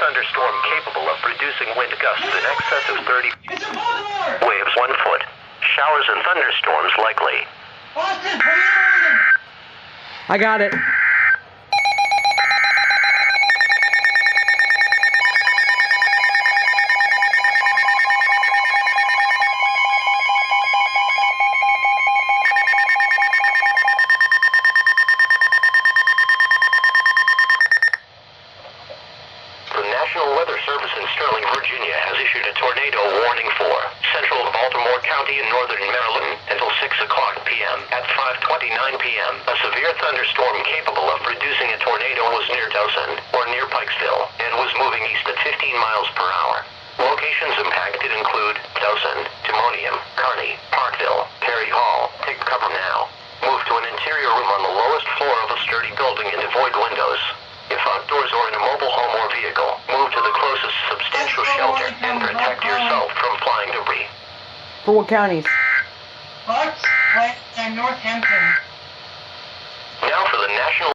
thunderstorm capable of producing wind gusts in excess of 30 It's a Baltimore! waves 1 foot. Showers and thunderstorms likely. Boston, put it on! I got it. The National Weather Service in Sterling, Virginia has issued a tornado warning for central Baltimore County in northern Maryland until 6 o'clock p.m. At 5:29 p.m., a severe thunderstorm capable of producing a tornado was near Dawson, or near Pikesville, and was moving east at 15 miles per hour. Locations impacted include Dawson, Timonium, Kearney, Parkville, Perry Hall. Take cover now. Move to an interior room on the lowest floor of a sturdy building and avoid windows. If outdoors or in a mobile home or vehicle, move to the closest substantial shelter and protect yourself from flying debris. For what counties? Bucks, West, and Northampton. Now for the National